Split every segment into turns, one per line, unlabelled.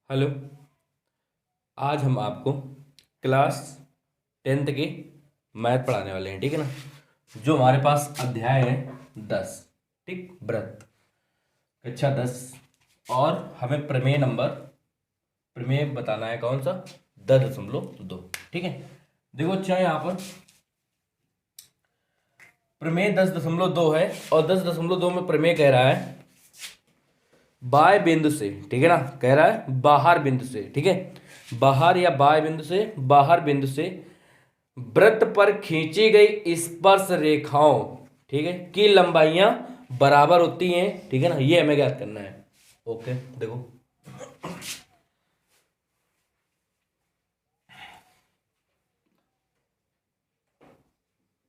Hello. आज हम आपको क्लास 10th के मैथ पढ़ाने वाले हैं, ठीक है ना। जो हमारे पास अध्याय है 10, ठीक, व्रत, कक्षा 10। और हमें प्रमेय बताना है कौन सा, 10.2, ठीक है। देखो अच्छा यहाँ पर प्रमेय 10.2 है और 10.2 में प्रमेय कह रहा है बाय बिंदु से, ठीक है ना, कह रहा है बाहर बिंदु से, ठीक है, बाहर या बाय बिंदु से, बाहर बिंदु से वृत्त पर खींची गई स्पर्श रेखाओं, ठीक है, की लंबाइयां बराबर होती हैं, ठीक है ना। ये हमें ज्ञात करना है। ओके, देखो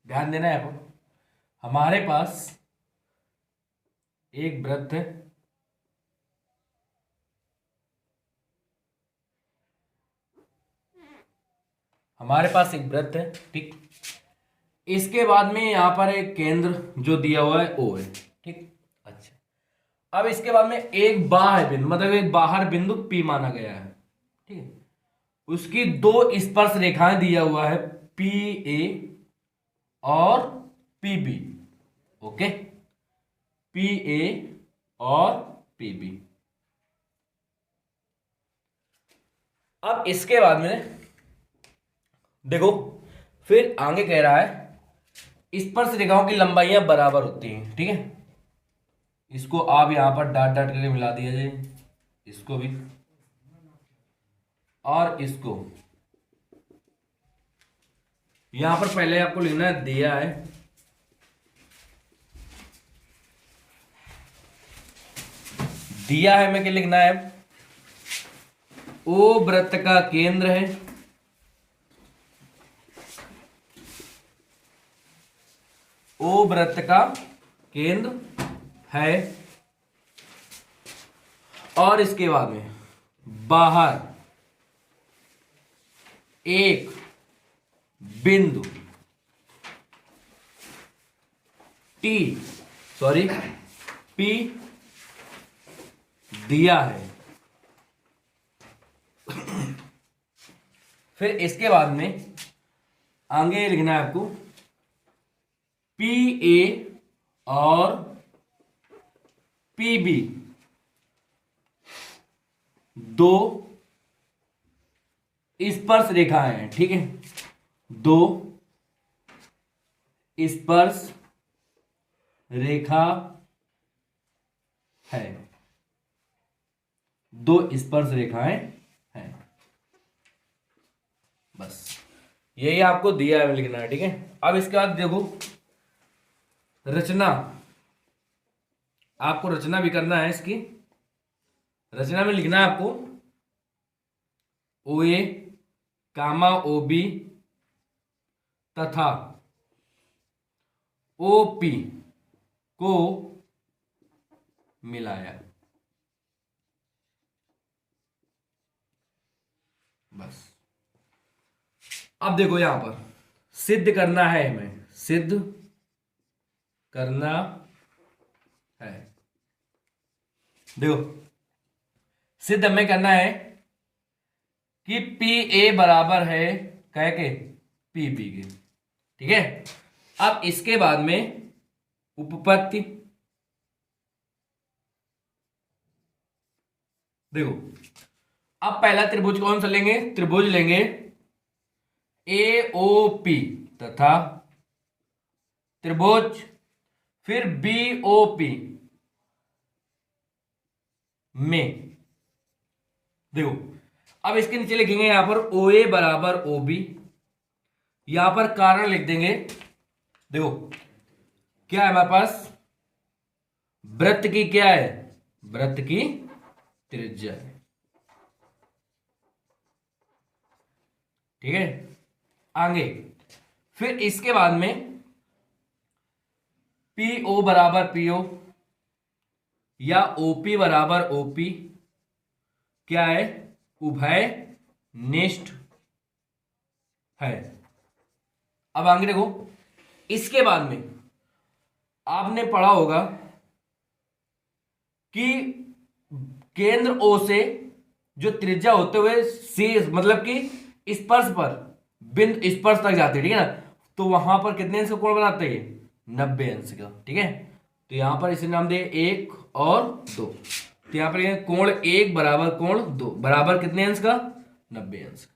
ध्यान देना है आपको। हमारे पास एक वृत्त है, हमारे पास एक वृत्त है, ठीक। इसके बाद में यहाँ पर एक केंद्र जो दिया हुआ है ओ है, ठीक। अच्छा, अब इसके बाद में एक बाह्य बिंदु, मतलब एक बाहर बिंदु पी माना गया है, ठीक है। उसकी दो स्पर्श रेखाएं दिया हुआ है, पी ए और P B. Okay, P A और पी बी। अब इसके बाद में देखो, फिर आगे कह रहा है स्पर्श रेखाओं की लंबाइयां बराबर होती हैं, ठीक है। इसको आप यहां पर डाट डाट करके मिला दिया जाए, इसको भी और इसको। यहां पर पहले आपको लिखना है, दिया है हमें क्या लिखना है, ओ वृत्त का केंद्र है, ओ वृत्त का केंद्र है, और इसके बाद में बाहर एक बिंदु टी, सॉरी पी दिया है। फिर इसके बाद में आगे लिखना है आपको पी ए और पी बी दो स्पर्श रेखाएं हैं, ठीक है। दो स्पर्श रेखा है, दो स्पर्श रेखाएं हैं, बस यही आपको दिया है लिखना है, ठीक है। अब इसके बाद देखो रचना, आपको रचना भी करना है। इसकी रचना में लिखना है आपको ओ ए कामा ओ बी तथा ओ पी को मिलाया, बस। अब देखो यहां पर सिद्ध करना है, हमें सिद्ध करना है। देखो सिद्ध हमें करना है कि पी ए बराबर है कह के पी बी के, ठीक है। अब इसके बाद में उपपत्ति, देखो अब पहला त्रिभुज कौन सा लेंगे, त्रिभुज लेंगे ए ओ पी तथा त्रिभुज फिर बी ओ पी में, देखो अब इसके नीचे लिखेंगे यहां पर ओ ए बराबर ओ बी, यहां पर कारण लिख देंगे। देखो क्या है हमारे पास, वृत्त की क्या है, वृत्त की त्रिज्या है, ठीक है। आगे फिर इसके बाद में पी ओ बराबर पी ओ या ओपी बराबर ओपी क्या है, उभय निष्ठ है। अब आगे देखो, इसके बाद में आपने पढ़ा होगा कि केंद्र ओ से जो त्रिज्या होते हुए शीर्ष मतलब कि स्पर्श पर बिंदु स्पर्श तक जाती है, ठीक है ना, तो वहां पर कितने अंश का कोण बनाते हैं, 90 अंश का, ठीक है। तो यहां पर इसे नाम दे 1 और 2, तो यहां पर कोण 1 बराबर कोण 2 बराबर कितने अंश का, 90 अंश का।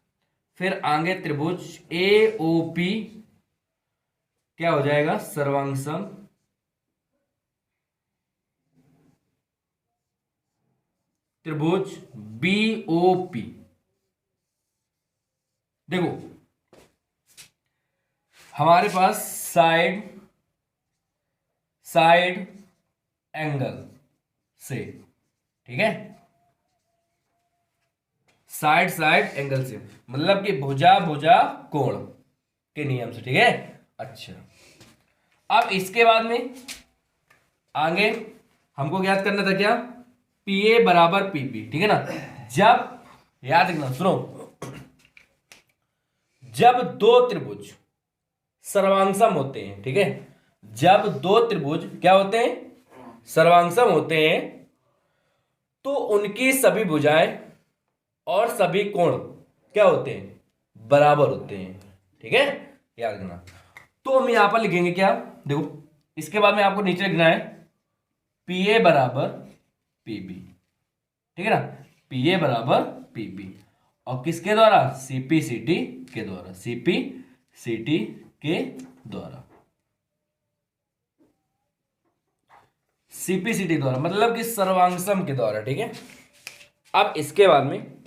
फिर आगे त्रिभुज ए ओ पी क्या हो जाएगा, सर्वांगसम त्रिभुज बी ओ पी। देखो हमारे पास साइड साइड एंगल से, ठीक है, साइड साइड एंगल से मतलब कि भुजा भुजा कोण के नियम से, ठीक है। अच्छा, अब इसके बाद में आगे हमको ज्ञात करना था क्या, पी ए बराबर पी बी, ठीक है ना। जब याद रखना, सुनो, जब दो त्रिभुज सर्वांगसम होते हैं, ठीक है, जब दो त्रिभुज क्या होते हैं, सर्वांगसम होते हैं, तो उनकी सभी भुजाएं और सभी कोण क्या होते हैं, बराबर होते हैं, ठीक है, याद रखना। तो हम यहां पर लिखेंगे क्या, देखो इसके बाद में आपको नीचे लिखना है पी ए बराबर पी बी, ठीक है ना, पी ए बराबर पी बी, और किसके द्वारा, सीपी सीटी के द्वारा, सीपी सीटी के द्वारा, सीपी सीटी द्वारा मतलब कि सर्वांगसम के द्वारा, ठीक है। अब इसके बाद में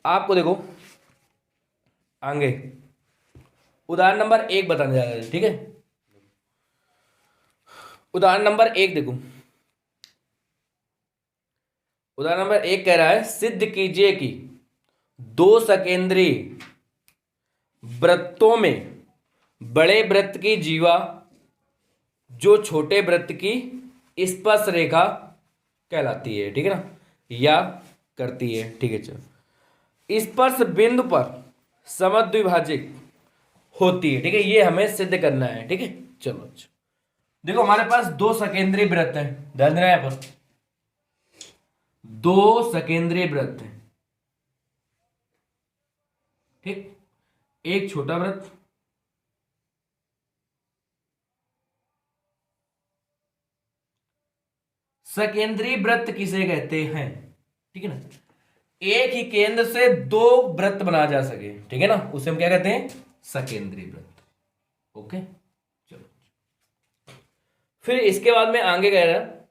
आपको देखो आगे उदाहरण नंबर 1 बताने जा रहे हैं, ठीक है। उदाहरण नंबर 1 देखो, उदाहरण नंबर 1 कह रहा है सिद्ध कीजिए कि दो सकेंद्री वृत्तों में बड़े वृत्त की जीवा जो छोटे वृत्त की स्पर्श रेखा कहलाती है, ठीक है ना, या करती है, ठीक है। चलो स्पर्श बिंदु पर समद्विभाजिक होती है, ठीक है, ये हमें सिद्ध करना है, ठीक है। चलो देखो हमारे पास दो सकेंद्री वृत्त है, ध्यान देना यहां पर, दो सकेंद्री वृत्त है, ठीक, एक छोटा वृत्त सकेंद्री वृत्त किसे कहते हैं, ठीक है ना, एक ही केंद्र से दो वृत्त बनाया जा सके, ठीक है ना, उसे हम क्या कहते हैं, सकेंद्री वृत्त, ओके। चलो फिर इसके बाद में आगे कह रहा है,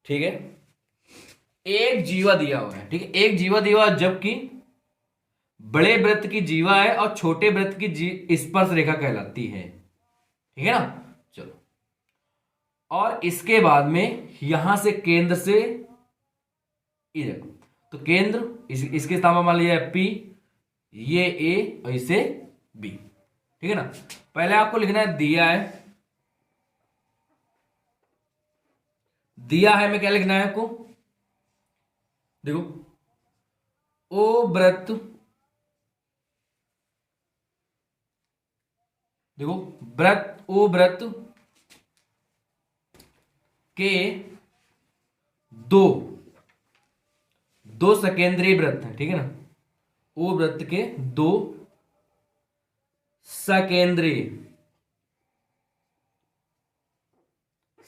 ठीक है, एक जीवा दिया हुआ है, ठीक है, एक जीवा दिया हुआ जबकि बड़े वृत्त की जीवा है और छोटे वृत्त की स्पर्श रेखा कहलाती है, ठीक है ना। चलो और इसके बाद में यहां से केंद्र से इधर, तो केंद्र इसके स्थान पर मान लिया है P, ये A और इसे B, ठीक है ना। पहले आपको लिखना है दिया है, दिया है में क्या लिखना है आपको, देखो O वृत्त, देखो वृत्त O वृत्त के दो दो सकेंद्रीय वृत्त हैं, ठीक है ना, O वृत्त के दो सकेंद्रीय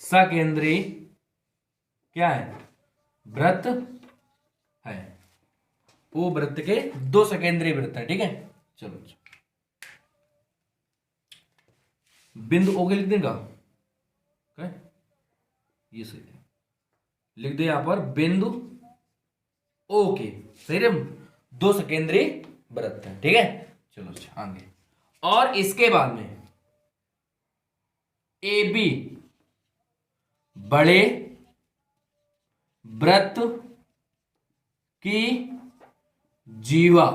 सकेंद्रीय क्या है, वृत्त है, O वृत्त के दो सकेंद्रीय वृत्त है, ठीक है। चलो बिंदु O के लिख देगा, ये सही है, लिख दे यहां पर बिंदु O के, सही है, दो सकेंद्रीय वृत्त है, ठीक है। चलो आगे, और इसके बाद में AB बड़े वृत्त की जीवा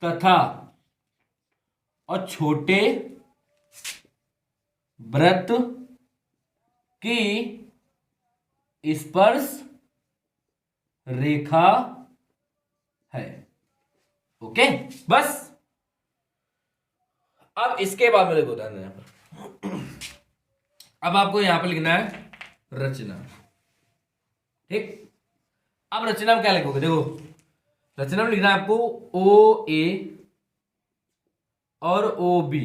तथा और छोटे वृत्त की स्पर्श रेखा है, ओके। बस अब इसके बाद में देखो ध्यान देना, अब आपको यहां पर लिखना है रचना, ठीक, अब रचना में क्या लिखोगे, देखो रचना में लिखना है आपको ओ ए और ओ बी,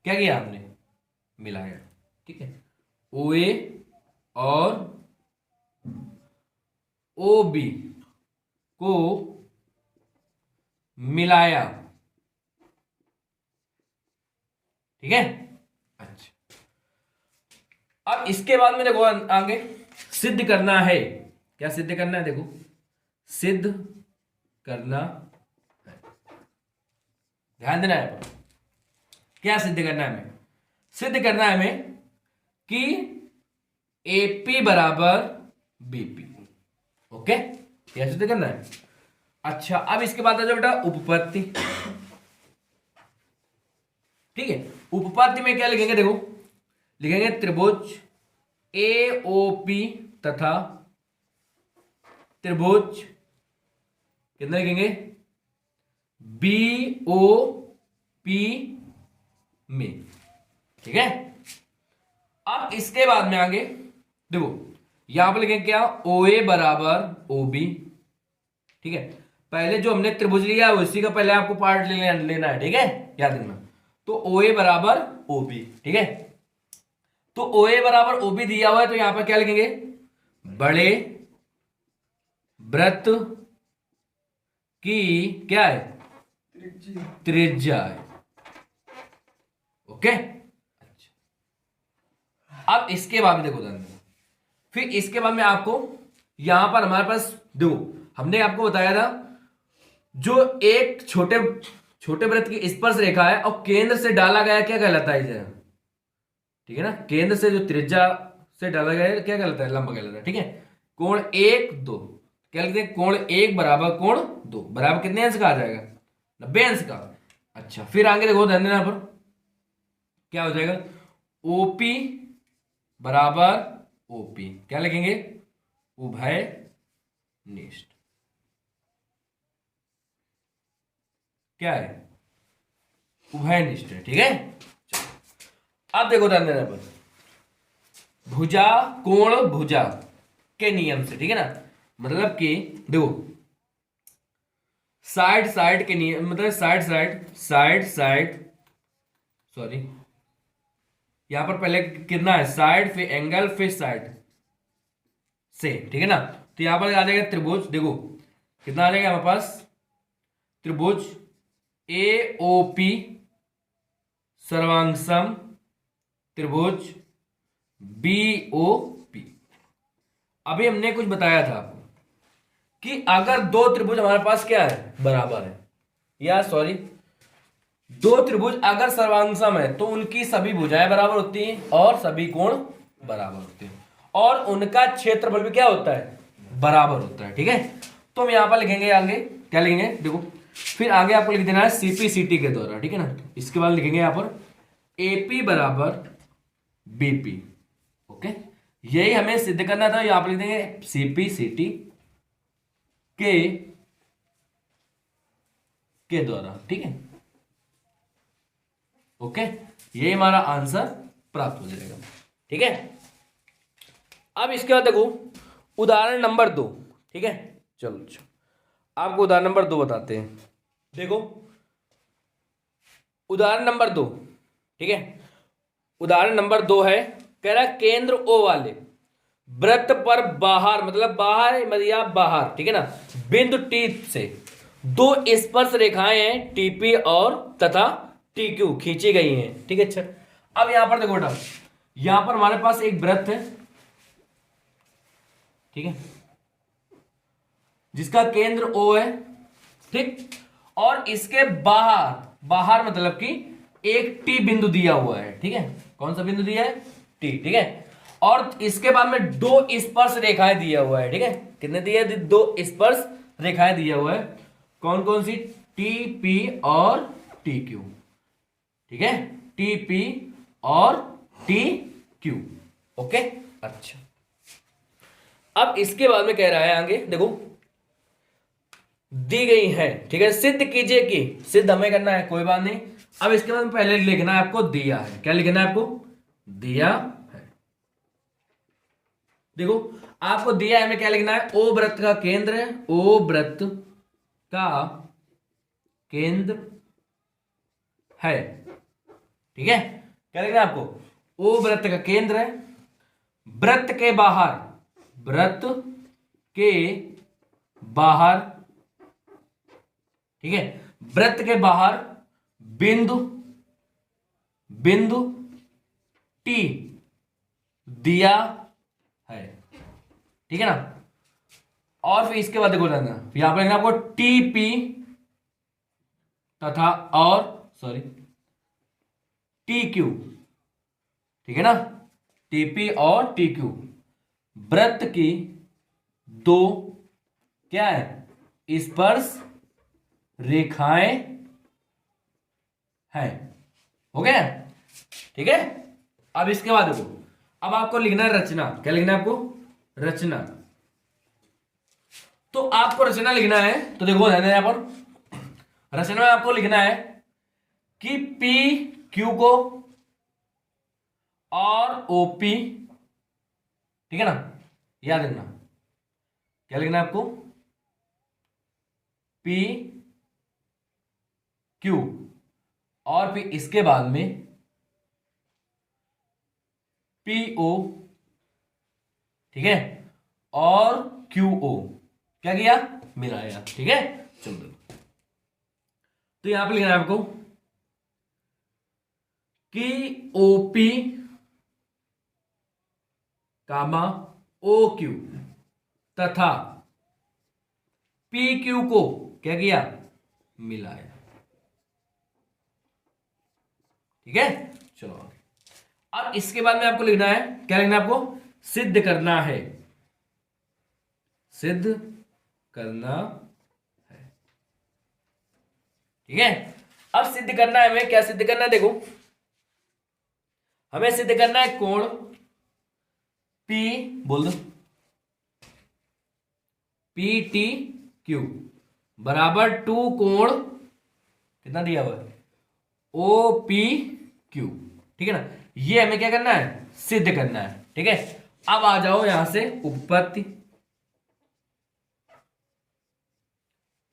क्या किया आपने, मिलाया, ठीक है, ओ ए और ओ बी को मिलाया, ठीक है। अच्छा, अब इसके बाद में देखो आगे सिद्ध करना है, क्या सिद्ध करना है, देखो सिद्ध करना है, ध्यान देना है, क्या सिद्ध करना है हमें, सिद्ध करना है हमें कि एपी बराबर बीपी, ओके, यह सिद्ध करना है। अच्छा, अब इसके बाद आ जाओ बेटा उपपत्ति, ठीक है। उपपत्ति में क्या लिखेंगे, देखो लिखेंगे त्रिभुज एओपी तथा त्रिभुज कितना लिखेंगे बीओपी में, ठीक है। अब इसके बाद में आगे देखो यहां पर लिखेंगे क्या, ओ ए बराबर ओ बी, ठीक है। पहले जो हमने त्रिभुज लिया है उसी का पहले आपको पार्ट लेना है, ठीक है, याद रखना। तो ओ ए बराबर ओ बी, ठीक है। तो ओ ए बराबर ओ बी दिया हुआ है, तो यहां पर क्या लिखेंगे, बड़े वृत्त की क्या है, त्रिज्या है, ओके। अच्छा, अब इसके बाद में देखो ध्यान, फिर इसके बाद में आपको यहां पर हमारे पास देखो हमने आपको बताया था जो एक छोटे छोटे वृत्त की स्पर्श रेखा है और केंद्र से डाला गया क्या कहलाता है इसे, ठीक है ना, केंद्र से जो त्रिज्या से डाला गया है क्या कहलाता है, लंब कहलाता है, ठीक है। कोण 1 2 क्या लिखते हैं, कोण 1 बराबर कोण 2 बराबर कितने अंश का आ जाएगा, 90 अंश का। अच्छा, फिर आगे देखो ध्यान देना पर क्या हो जाएगा, ओपी बराबर ओपी, क्या लिखेंगे, उभय निष्ठ, क्या है, उभय निष्ठ है, ठीक है। अब देखो ध्यान देना पर भुजा कोण भुजा के नियम से, ठीक है ना, मतलब कि देखो साइड साइड के नियम, मतलब साइड सॉरी यहां पर पहले कितना है, साइड फिर एंगल फिर साइड से, ठीक है ना। तो यहां पर आ जाएगा त्रिभुज, देखो कितना आ जाएगा हमारे पास, त्रिभुज ए ओ पी सर्वांगसम त्रिभुज बी ओ पी। अभी हमने कुछ बताया था आपको कि अगर दो त्रिभुज हमारे पास क्या है, बराबर है, या सॉरी दो त्रिभुज अगर सर्वांगसम है तो उनकी सभी भुजाएं बराबर होती हैं और सभी कोण बराबर होते हैं और उनका क्षेत्रफल भी क्या होता है, बराबर होता है, ठीक है। तो हम यहां पर लिखेंगे आगे क्या लिखेंगे, देखो फिर आगे आपको लिख देना है सीपी के द्वारा, ठीक है ना। इसके बाद लिखेंगे यहां पर एपी बराबर बीपी, ओके, यही हमें सिद्ध करना था। यहां पर लिख देंगे सीपी के द्वारा, ठीक है, ओके, ये हमारा आंसर प्राप्त हो जाएगा, ठीक है। अब इसके बाद देखो उदाहरण नंबर 2, ठीक है, चलो आपको उदाहरण नंबर 2 बताते हैं। देखो उदाहरण नंबर 2, ठीक है, उदाहरण नंबर 2 है, कह रहा है केंद्र ओ वाले वृत्त पर बाहर, मतलब बाहर या बाहर, ठीक है ना, बिंदु टी से दो स्पर्श रेखाएं हैं टीपी और तथा टीक्यू खींची गई हैं, ठीक है। अच्छा, अब यहां पर देखो बेटा, यहां पर हमारे पास एक वृत्त है, ठीक है, जिसका केंद्र O है, ठीक, और इसके बाहर बाहर मतलब कि एक टी बिंदु दिया हुआ है, ठीक है, कौन सा बिंदु दिया है, टी, ठीक है। और इसके बाद में दो स्पर्श रेखाएं दिया हुआ है, ठीक है, कितने दिए, दो स्पर्श रेखाएं दिया हुआ है, कौन कौन सी, टी पी और टी क्यू, ठीक है, टी पी और टी क्यू, ओके। अच्छा, अब इसके बाद में कह रहा है आगे देखो दी गई है, ठीक है, सिद्ध कीजिए कि, सिद्ध हमें करना है, कोई बात नहीं। अब इसके बाद पहले लिखना है आपको दिया है, क्या लिखना है आपको, दिया है, देखो आपको दिया है, हमें क्या लिखना है, ओ वृत्त का केंद्र है, ओ वृत्त का केंद्र है, ठीक है। क्या लिखना है आपको, ओ वृत्त का केंद्र है, वृत्त के बाहर, वृत्त के बाहर, ठीक है, वृत्त के बाहर बिंदु, बिंदु टी दिया है, ठीक है ना। और फिर इसके बाद देखो यहां पर लिखना आपको टीपी तथा और सॉरी टी क्यू, ठीक है ना, टीपी और टी क्यू वृत्त की दो क्या है, स्पर्श रेखाएं हैं, हो गया, ठीक है। अब इसके बाद देखो, अब आपको लिखना है रचना, क्या लिखना है आपको, रचना। तो आपको रचना लिखना है, तो देखो ध्यान देना यहां पर रचना में आपको लिखना है कि पी क्यू को और ओपी, ठीक है ना, याद रखना, क्या लिखना है आपको, पी क्यू और फिर इसके बाद में पीओ, ठीक है, और क्यूओ, क्या किया, मिलाया, ठीक है। चलो तो यहां पे लिखना है आपको कि ओपी कामा ओ क्यू तथा पी क्यू को क्या किया, मिलाया, ठीक है। चलो अब इसके बाद में आपको लिखना है, क्या लिखना है आपको, सिद्ध करना है, सिद्ध करना है, ठीक है। अब सिद्ध करना है, हमें क्या सिद्ध करना है, देखो हमें सिद्ध करना है कोण P, बोल दो, पी टी क्यू बराबर 2 कोण कितना दिया हुआ है, ओ पी क्यू, ठीक है ना। ये हमें क्या करना है, सिद्ध करना है, ठीक है। अब आ जाओ यहां से उपपत्ति,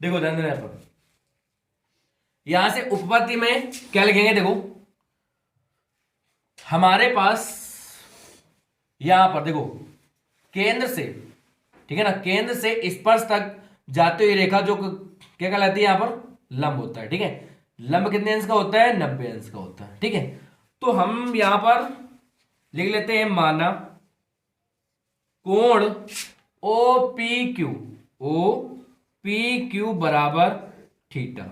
देखो ध्यान देना पर, यहां से उपपत्ति में क्या लिखेंगे, देखो हमारे पास यहां पर देखो केंद्र से, ठीक है ना, केंद्र से स्पर्श तक जाती हुई रेखा जो क्या कहलाती है, यहां पर लंब होता है, ठीक है। लंब कितने अंश का होता है, 90 अंश का होता है, ठीक है। तो हम यहां पर लिख लेते हैं, माना कोण ओ पी क्यू बराबर थीटा,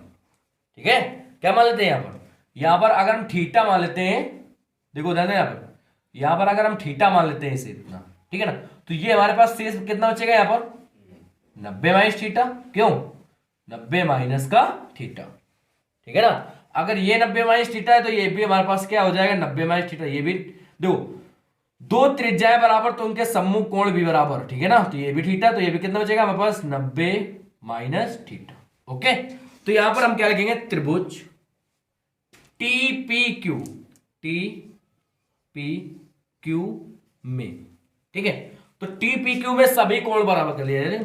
ठीक है। क्या मान लेते हैं यहां पर अगर हम थीटा मान लेते हैं, देखो ध्यान यहां पर अगर हम थीटा मान लेते हैं इसे इतना, ठीक है ना, तो ये हमारे पास शेष कितना बचेगा यहां पर, 90 माइनस थीटा, क्यों 90 माइनस का थीटा, ठीक है ना। अगर ये 90 माइनस थीटा है तो ये भी हमारे पास क्या हो जाएगा, 90 माइनस थीटा, ये भी देखो दो त्रिज्याएं बराबर तो उनके सम्मुख कोण भी बराबर, ठीक है ना, तो ये भी थीटा, तो ये भी कितना बचेगा हमारे पास, 90 माइनस थीटा, ओके। तो यहां पर हम क्या लिखेंगे, त्रिभुज टी पी क्यू में, ठीक है। तो टी पी क्यू में सभी कोण बराबर कर लिया जाए,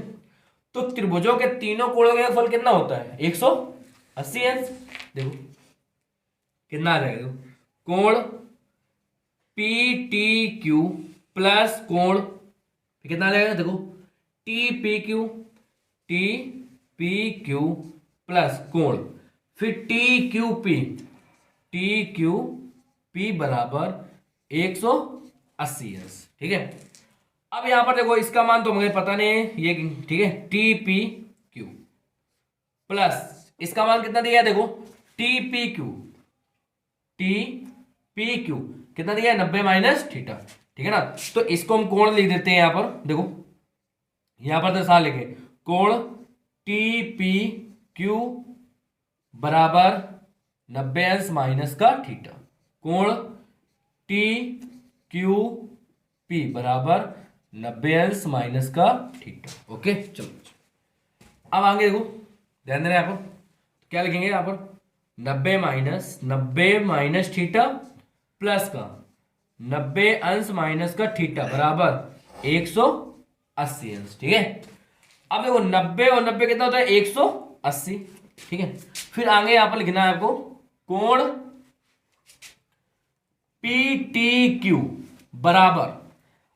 तो त्रिभुजों के तीनों कोणों का फल कितना होता है, 180 अंश, देखो कितना आ जाएगा, कोण पी टी क्यू प्लस कोण कितना आ जाएगा, देखो टी पी क्यू प्लस कोण फिर टी क्यू पी बराबर 180 अंश, ठीक है। अब यहां पर देखो इसका मान तो मुझे पता नहीं है ये, ठीक है, टी पी क्यू प्लस इसका मान कितना दिया है, देखो टी पी क्यू कितना दिया है, 90 माइनस थीटा, ठीक है ना। तो इसको हम कोण लिख देते हैं यहां पर, देखो यहां पर दर्शा लिखे कोण टी पी क्यू बराबर 90 अंश माइनस का थीटा, कोण टी क्यू पी बराबर 90 अंश माइनस का थीटा, ओके। चलो अब आगे देखो, ध्यान देना यहां पर क्या लिखेंगे, यहां पर 90 माइनस थीटा प्लस का 90 अंश माइनस का थीटा बराबर 180 अंश, ठीक है। अब देखो 90 और 90 कितना होता है 180, ठीक है। फिर आगे यहां पर लिखना है आपको कोण पी टी क्यू बराबर,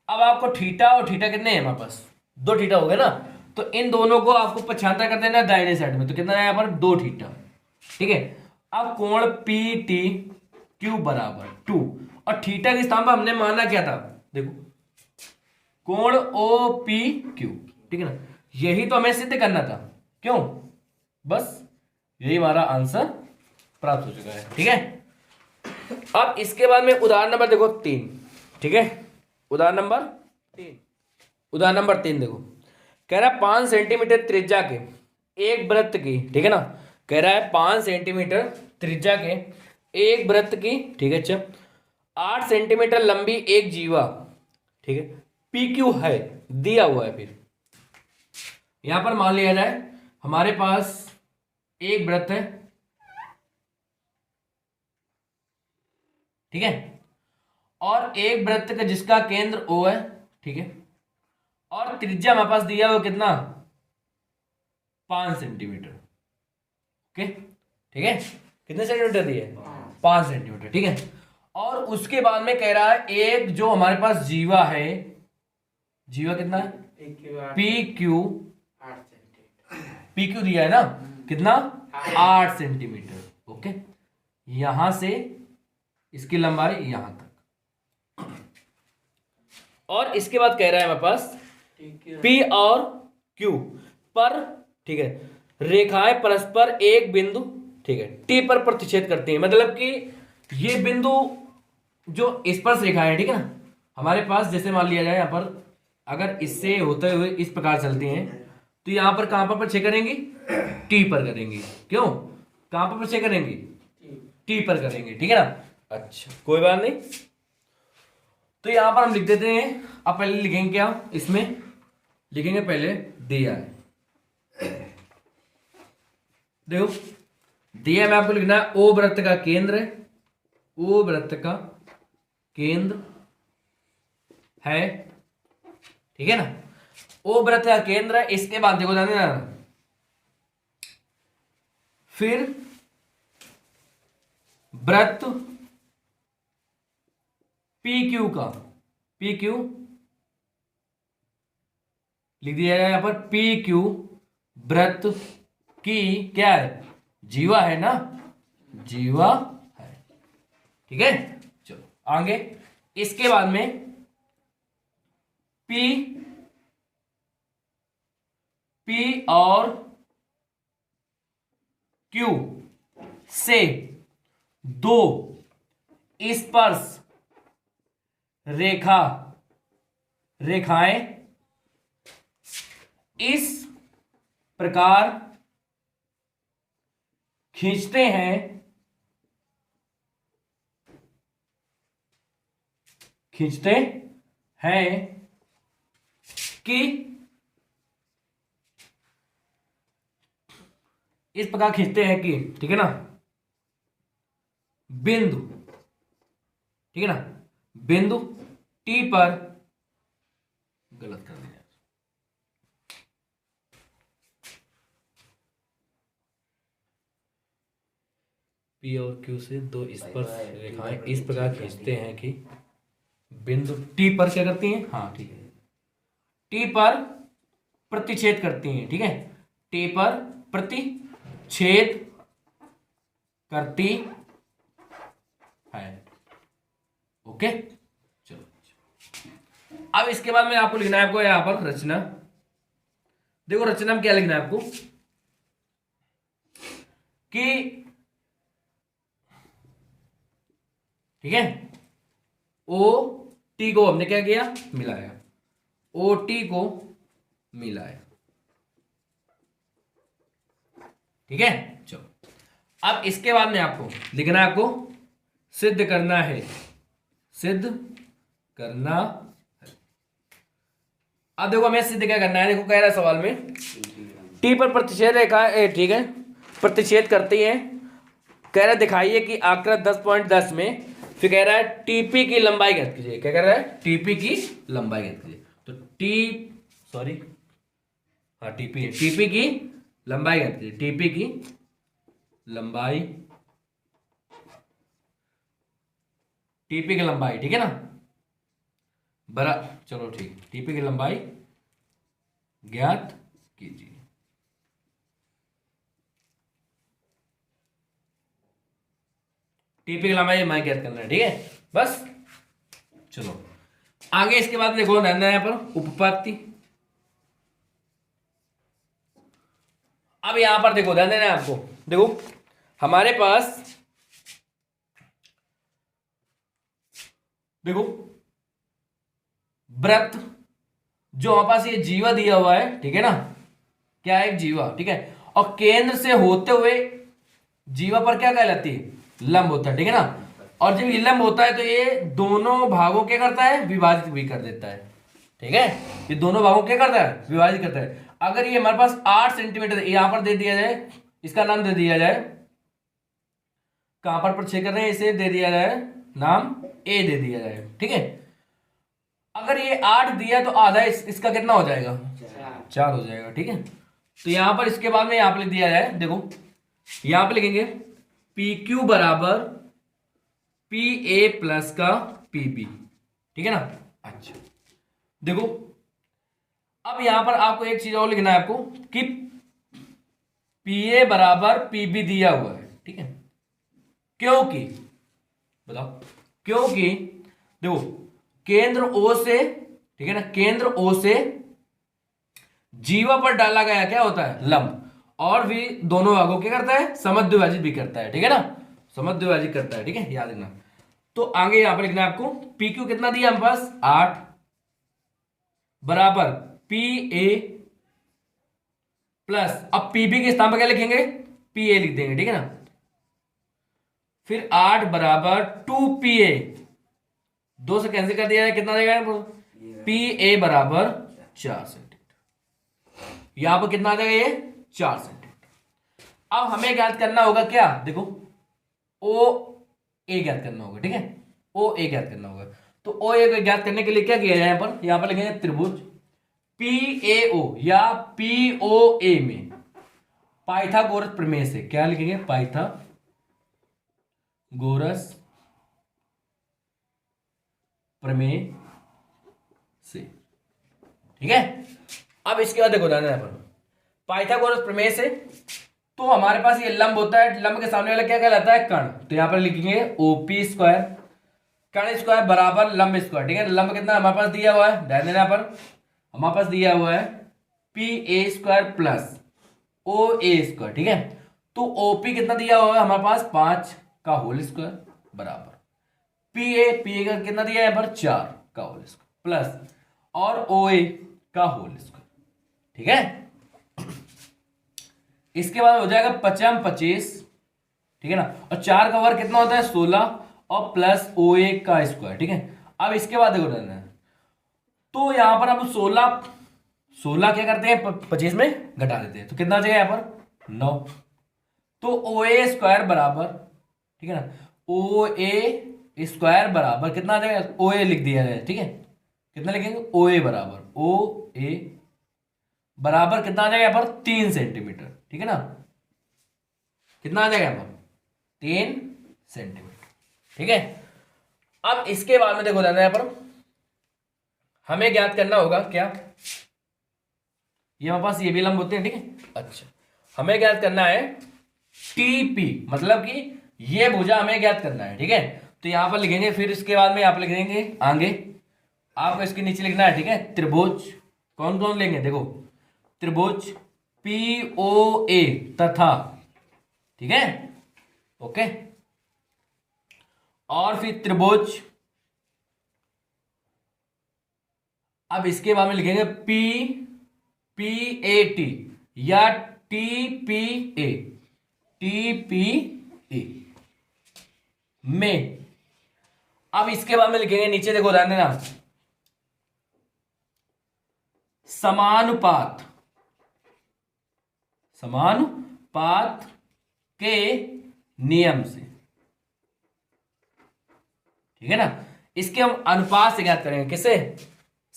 अब आपको थीटा और थीटा कितने हैं हमारे पास, 2 थीटा हो गए ना, तो इन दोनों को आपको पक्षांतर कर देना दाहिने साइड में, तो कितना है यहाँ पर 2 थीटा, ठीक है। अब कोण पी टी क्यू बराबर 2, और थीटा के स्थान पर हमने माना क्या था, देखो कोण ओ पी क्यू, ठीक है ना, यही तो हमें सिद्ध करना था, क्यों, बस यही हमारा आंसर प्राप्त हो चुका है, ठीक है। अब इसके बाद में उदाहरण नंबर देखो 3, ठीक है, उदाहरण नंबर 3 देखो, कह रहा है 5 सेंटीमीटर त्रिज्या के एक वृत्त की, ठीक है ना, कह रहा है 5 सेंटीमीटर त्रिज्या के एक वृत्त की, ठीक है। अच्छा 8 सेंटीमीटर लंबी एक जीवा, ठीक है, पी क्यू है दिया हुआ है। फिर यहां पर मान लिया जाए हमारे पास एक वृत्त है, ठीक है, और एक वृत्त का जिसका केंद्र O है, ठीक है, और त्रिज्या हमारे पास दिया हुआ कितना 5 सेंटीमीटर, ओके, ठीक है, कितने सेंटीमीटर दिए 5 सेंटीमीटर, ठीक है। और उसके बाद में कह रहा है एक जो हमारे पास जीवा है, जीवा कितना है पी क्यू दिया है ना, कितना 8 सेंटीमीटर, ओके, यहां से इसकी लंबाई यहां तक, और इसके बाद कह रहा है हमारे पास P और Q पर, ठीक है, रेखाएं परस्पर एक बिंदु, ठीक है, T पर प्रतिच्छेद करती हैं, मतलब कि ये बिंदु जो स्पर्श रेखाएं, ठीक है ना, हमारे पास जैसे मान लिया जाए यहां पर अगर इससे होते हुए इस प्रकार चलती हैं, तो यहां पर कहां पर प्रतिच्छेद करेंगी T पर करेंगी, क्यों कहां पर प्रतिच्छेद करेंगी T पर करेंगे, ठीक है ना। अच्छा कोई बात नहीं, तो यहां पर हम लिख देते हैं, अब पहले लिखेंगे क्या, इसमें लिखेंगे पहले दिया है, देखो दिया में आपको लिखना है ओ वृत्त का केंद्र है, ओ वृत्त का केंद्र है, ठीक है ना, ओ वृत्त का केंद्र है। इसके बाद देखो जाने ना, फिर वृत्त पी क्यू का, पी क्यू लिख दिया जाए यहां पर, पी क्यू वृत्त की क्या है जीवा है ना, जीवा है, ठीक है। चलो आगे इसके बाद में P और Q से 2 स्पर्श रेखाएं इस प्रकार खींचते हैं कि इस प्रकार खींचते हैं कि, ठीक है ना, बिंदु, ठीक है ना, बिंदु T पर, गलत कर दिया, P और Q से 2 स्पर्श रेखाएं इस प्रकार खींचते हैं कि बिंदु T पर क्या करती हैं, हाँ ठीक है, T पर प्रतिच्छेद करती हैं, ठीक है, T पर प्रतिच्छेद करती है, ओके। चलो अब इसके बाद में आपको लिखना है, आपको यहां पर रचना, देखो रचना में क्या लिखना है आपको कि, ठीक है, ओ टी को हमने क्या किया मिलाया, ओ टी को मिलाया, ठीक है। चलो अब इसके बाद में आपको लिखना है, आपको सिद्ध करना है, अब देखो हमें सिद्ध क्या करना है, देखो कह रहा है सवाल में टी पर प्रतिच्छेद रेखा, ठीक है, प्रतिच्छेद करती है, कह रहा है दिखाइए कि आकृति 10.10 में, फिर कह रहा है टीपी की लंबाई ज्ञात कीजिए, क्या कह रहा है टीपी की लंबाई ज्ञात कीजिए, तो टी सॉरी हाँ टीपी है, टीपी की लंबाई कहते हैं, टीपी की लंबाई, टीपी की लंबाई, ठीक है ना, बरा चलो ठीक, टीपी की लंबाई ज्ञात कीजिए। टीपी की लंबाई मैं ज्ञात करना है, ठीक है बस। चलो आगे इसके बाद देखो ध्यान देना यहाँ पर उपपत्ति। अब यहां पर देखो ध्यान देना है आपको, देखो हमारे पास देखो व्रत जो हमारे पास ये जीवा दिया हुआ है, ठीक है ना, क्या है एक जीवा, ठीक है, और केंद्र से होते हुए जीवा पर क्या कहलाती है, लंब होता है, ठीक है ना। और जब ये लंब होता है तो ये दोनों भागों क्या करता है, विभाजित भी कर देता है, ठीक है, ये दोनों भागों क्या करता है, विभाजित करता है। अगर ये हमारे पास 8 सेंटीमीटर यहां पर दे दिया जाए, इसका नाम दे दिया जाए, कहां पर छेद कर रहे हैं, इसे दे दिया जाए नाम ए दे दिया जाए, ठीक है। अगर ये 8 दिया तो आधा इसका कितना हो जाएगा, 4 हो जाएगा, ठीक है। तो यहां पर इसके बाद में यहां पर लिख दिया जाए, देखो यहां पर लिखेंगे पी क्यू बराबर पी ए प्लस का पी बी, ठीक है ना। अच्छा देखो अब यहां पर आपको एक चीज और लिखना है आपको कि पी ए बराबर पी बी दिया हुआ है, ठीक है, क्योंकि बताओ, क्योंकि देखो केंद्र ओ से, ठीक है ना, केंद्र ओ से जीवा पर डाला गया क्या होता है, लंब, और भी दोनों भागों क्या करता है, समद्विभाजित भी करता है, ठीक है ना, समद्विभाजित करता है, ठीक है, याद रखना। तो आगे यहां पर लिखना है आपको पी क्यू कितना दिया हमारे पास 8 बराबर पी ए प्लस, अब पी बी के स्थान पर क्या लिखेंगे, पी ए लिख देंगे, ठीक है ना। फिर 8 बराबर 2 पी ए, 2 से कैंसिल कर दिया जाए, कितना देगा, पी ए बराबर 4 सेंटीमीटर, यहां पर कितना आ जाएगा ये 4 सेंटीमीटर। अब हमें ज्ञात करना होगा क्या, देखो ओ ए ज्ञात करना होगा, ठीक है, ओ ए ज्ञात करना होगा। तो ओ ए ज्ञात करने के लिए क्या किया जाए, यहां पर लिखेंगे त्रिभुज पी ए ओ या पी ओ ए में पाइथागोरस प्रमेय से, क्या लिखेंगे, पाइथागोरस प्रमेय से, ठीक है। अब इसके बाद देखो ध्यान पर पाइथागोरस प्रमेय से, तो हमारे पास ये लंब होता है, लंब के सामने वाला क्या कहलाता है, कर्ण, तो यहां पर लिखेंगे ओपी स्क्वायर, कर्ण स्क्वायर बराबर लंब स्क्वायर, ठीक है। लंब कितना हमारे पास दिया हुआ है, ध्यान देना पर हमारे पास दिया हुआ है P A square plus O A square, ठीक है। तो ओपी कितना दिया हुआ है हमारे पास 5 का होल स्क्वायर बराबर पी ए का कितना दिया है यहाँ पर 4 का होल स्क्वायर प्लस और ओ ए का होल स्क्वायर, ठीक है। इसके बाद हो जाएगा 5 25, ठीक है ना, और 4 का वर्ग कितना होता है 16 और प्लस ओ ए का स्क्वायर, ठीक है। अब इसके बाद देखो तो यहां पर हम 16 क्या करते हैं 25 में घटा देते हैं, तो कितना आ जाएगा यहां पर 9। तो ओ ए स्क्वायर बराबर, ठीक है ना, ओ ए स्क्वायर बराबर कितना आ जाएगा, ओ ए लिख दिया जाए, ठीक है, कितना लिखेंगे ओ ए बराबर ओ ए बराबर कितना आ जाएगा यहां पर 3 सेंटीमीटर, ठीक है ना, कितना आ जाएगा यहां पर 3 सेंटीमीटर, ठीक है। अब इसके बाद में देखो यहां पर हमें ज्ञात करना होगा क्या, ये हमारे पास ये भी लंब होते हैं, ठीक है। अच्छा हमें ज्ञात करना है टीपी, मतलब कि ये भुजा हमें ज्ञात करना है, ठीक है। तो यहां पर लिखेंगे, फिर इसके बाद में आप लिख देंगे आगे, आपको इसके नीचे लिखना है, ठीक है, त्रिभुज कौन कौन लेंगे, देखो त्रिभुज पी ओ ए तथा, ठीक है, ओके, और फिर त्रिभुज, अब इसके बाद में लिखेंगे पी पी ए टी या टी पी ए में। अब इसके बाद में लिखेंगे नीचे देखो ध्यान देना समानुपात, समानुपात के नियम से, ठीक है ना। इसके हम अनुपात से ज्ञात करेंगे, किसे,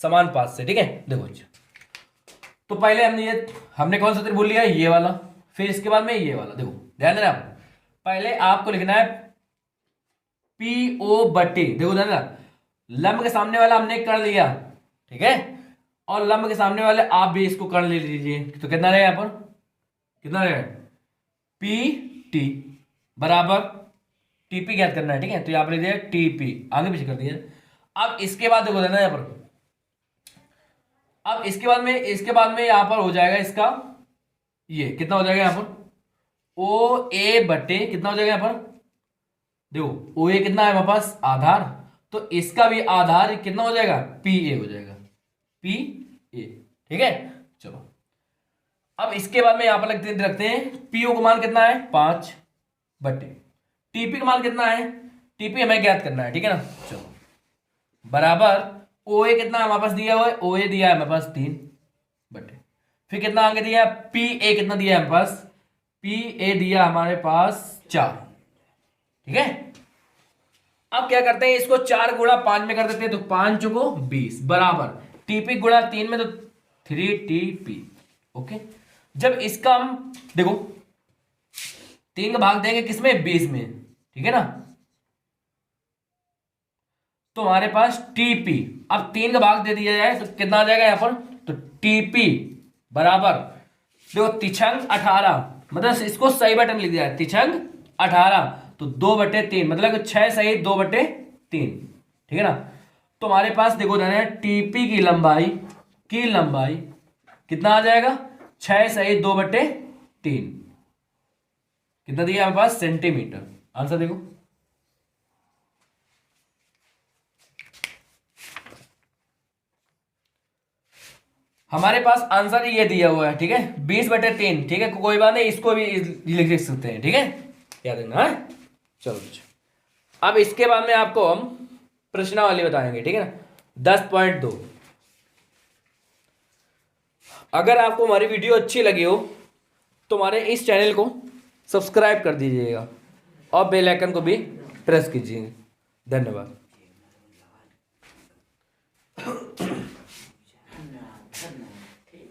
समान पाथ से, ठीक है। देखो अच्छा, तो पहले हमने कौन सा सूत्र बोल लिया, ये वाला, फिर इसके बाद में ये वाला। देखो ध्यान देना, आप पहले आपको लिखना है पी ओ बटे, देखो ध्यान देना, लंब के सामने वाला हमने कर लिया, ठीक है, और लंब के सामने वाले आप भी इसको कर ले लीजिए। तो कितना रहेगा यहाँ पर, कितना रहेगा, पी टी बराबर टीपी ज्ञात करना है, ठीक है। तो यहाँ पर लिख दिया टीपी, आगे पीछे कर दिया। अब इसके बाद देखो देना यहाँ पर, अब इसके बाद में यहां पर हो जाएगा इसका, ये कितना हो जाएगा यहां पर, ओ ए बटे कितना हो जाएगा यहां पर, देखो ओ ए कितना है हमारे पास, आधार, तो इसका भी आधार कितना हो जाएगा, पी ए हो जाएगा, पी ए, ठीक है। चलो अब इसके बाद में यहां पर रखते हैं पीओ का मान कितना है 5 बटे टीपी का मान कितना है, टीपी हमें ज्ञात करना है, ठीक है ना। चलो बराबर ओ ए कितना हमारे पास दिया हुआ है, ओ ए दिया है हमारे पास 3 बटे, फिर कितना आगे दिया है, पी ए कितना दिया है हमारे पास, पी ए दिया हमारे पास 4, ठीक है। अब क्या करते हैं, इसको 4 गुणा 5 में कर देते हैं, तो 5 चुको 20 बराबर टीपी गुणा 3 में, तो 3 टीपी, ओके। जब इसका हम देखो 3 का भाग देंगे किसमें, 20 में, ठीक है ना, तो हमारे पास टीपी, अब 3 का भाग दे दिया जाए तो कितना आ जाएगा यहां पर, तो टीपी बराबर देखो तिछंग 18, मतलब इसको सही बटन लिख दिया है, तिछंग 18, तो 2/3, मतलब 6 सही 2/3, ठीक है ना। तो हमारे पास देखो जाना टीपी की लंबाई कितना आ जाएगा, 6 सही 2/3, कितना दिया हमारे पास, सेंटीमीटर। आंसर देखो, हमारे पास आंसर ये दिया हुआ है, ठीक है, 20/3, ठीक है, कोई बात नहीं, इसको भी लिख सकते हैं, ठीक है, याद रखना है। चलो अब इसके बाद में आपको हम प्रश्नावली बताएंगे, ठीक है ना, 10.2। अगर आपको हमारी वीडियो अच्छी लगी हो तो हमारे इस चैनल को सब्सक्राइब कर दीजिएगा और बेल आइकन को भी प्रेस कीजिएगा। धन्यवाद।